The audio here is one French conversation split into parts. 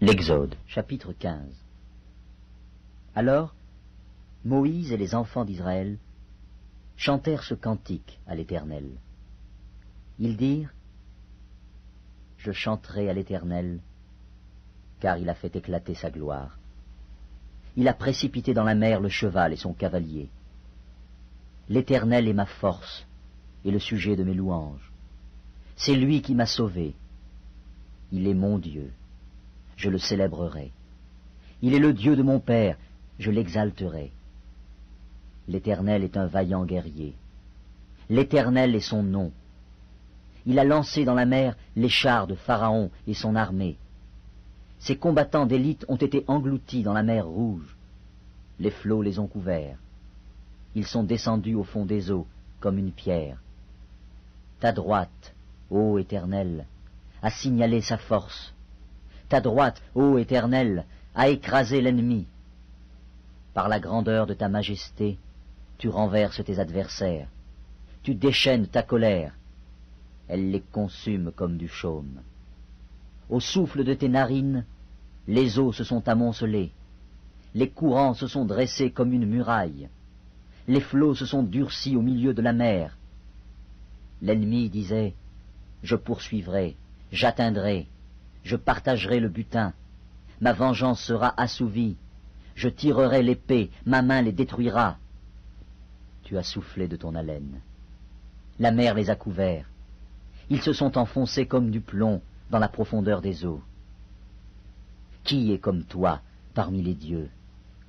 L'Exode, chapitre 15. Alors, Moïse et les enfants d'Israël chantèrent ce cantique à l'Éternel. Ils dirent : Je chanterai à l'Éternel, car il a fait éclater sa gloire. Il a précipité dans la mer le cheval et son cavalier. L'Éternel est ma force et le sujet de mes louanges. C'est lui qui m'a sauvé. Il est mon Dieu. Je le célébrerai. Il est le Dieu de mon Père, je l'exalterai. L'Éternel est un vaillant guerrier. L'Éternel est son nom. Il a lancé dans la mer les chars de Pharaon et son armée. Ses combattants d'élite ont été engloutis dans la mer Rouge. Les flots les ont couverts. Ils sont descendus au fond des eaux comme une pierre. Ta droite, ô Éternel, a signalé sa force. Ta droite, ô Éternel, a écrasé l'ennemi. Par la grandeur de ta majesté, tu renverses tes adversaires. Tu déchaînes ta colère. Elle les consume comme du chaume. Au souffle de tes narines, les eaux se sont amoncelées. Les courants se sont dressés comme une muraille. Les flots se sont durcis au milieu de la mer. L'ennemi disait : Je poursuivrai, j'atteindrai, je partagerai le butin. Ma vengeance sera assouvie. Je tirerai l'épée, ma main les détruira. Tu as soufflé de ton haleine. La mer les a couverts. Ils se sont enfoncés comme du plomb dans la profondeur des eaux. Qui est comme toi parmi les dieux,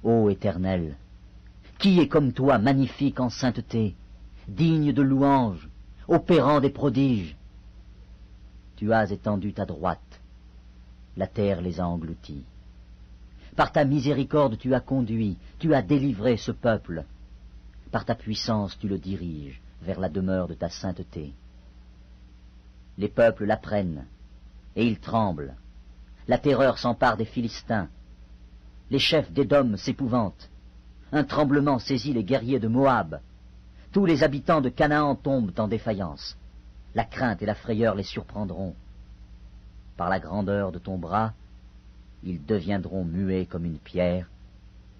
ô Éternel? Qui est comme toi magnifique en sainteté, digne de louange, opérant des prodiges? Tu as étendu ta droite, la terre les a engloutis. Par ta miséricorde tu as conduit, tu as délivré ce peuple. Par ta puissance tu le diriges vers la demeure de ta sainteté. Les peuples l'apprennent, et ils tremblent. La terreur s'empare des Philistins. Les chefs d'Édom s'épouvantent. Un tremblement saisit les guerriers de Moab. Tous les habitants de Canaan tombent en défaillance. La crainte et la frayeur les surprendront. Par la grandeur de ton bras, ils deviendront muets comme une pierre,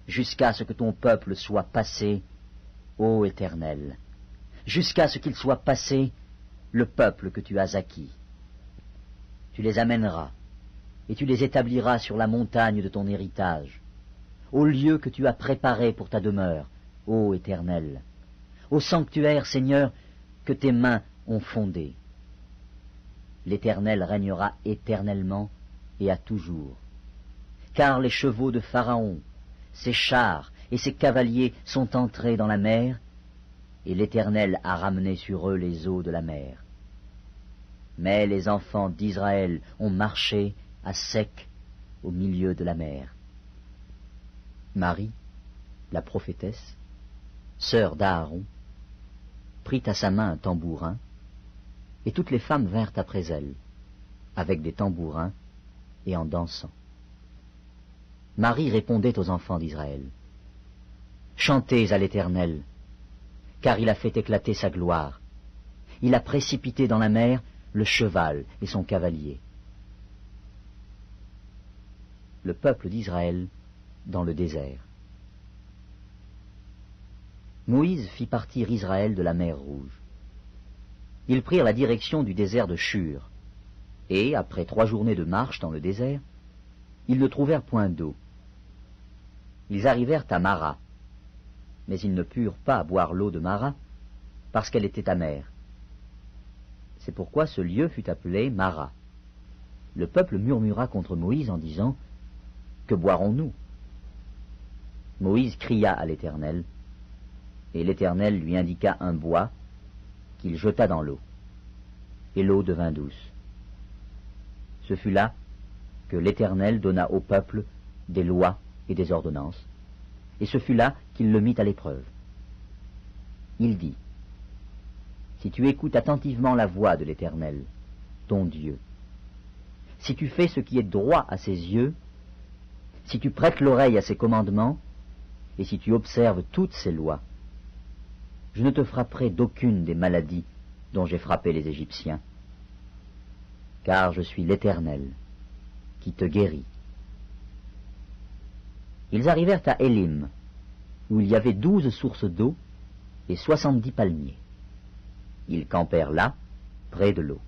jusqu'à ce que ton peuple soit passé, ô Éternel, jusqu'à ce qu'il soit passé, le peuple que tu as acquis. Tu les amèneras, et tu les établiras sur la montagne de ton héritage, au lieu que tu as préparé pour ta demeure, ô Éternel, au sanctuaire, Seigneur, que tes mains ont fondé. L'Éternel régnera éternellement et à toujours. Car les chevaux de Pharaon, ses chars et ses cavaliers sont entrés dans la mer, et l'Éternel a ramené sur eux les eaux de la mer. Mais les enfants d'Israël ont marché à sec au milieu de la mer. Marie, la prophétesse, sœur d'Aaron, prit à sa main un tambourin, et toutes les femmes vinrent après elle, avec des tambourins et en dansant. Marie répondait aux enfants d'Israël : Chantez à l'Éternel, car il a fait éclater sa gloire. Il a précipité dans la mer le cheval et son cavalier. Le peuple d'Israël dans le désert. Moïse fit partir Israël de la mer Rouge. Ils prirent la direction du désert de Shur, et, après 3 journées de marche dans le désert, ils ne trouvèrent point d'eau. Ils arrivèrent à Mara, mais ils ne purent pas boire l'eau de Mara, parce qu'elle était amère. C'est pourquoi ce lieu fut appelé Mara. Le peuple murmura contre Moïse en disant : Que boirons-nous ? Moïse cria à l'Éternel, et l'Éternel lui indiqua un bois qu'il jeta dans l'eau, et l'eau devint douce. Ce fut là que l'Éternel donna au peuple des lois et des ordonnances, et ce fut là qu'il le mit à l'épreuve. Il dit : Si tu écoutes attentivement la voix de l'Éternel, ton Dieu, si tu fais ce qui est droit à ses yeux, si tu prêtes l'oreille à ses commandements, et si tu observes toutes ses lois, je ne te frapperai d'aucune des maladies dont j'ai frappé les Égyptiens, car je suis l'Éternel qui te guérit. Ils arrivèrent à Élim, où il y avait 12 sources d'eau et 70 palmiers. Ils campèrent là, près de l'eau.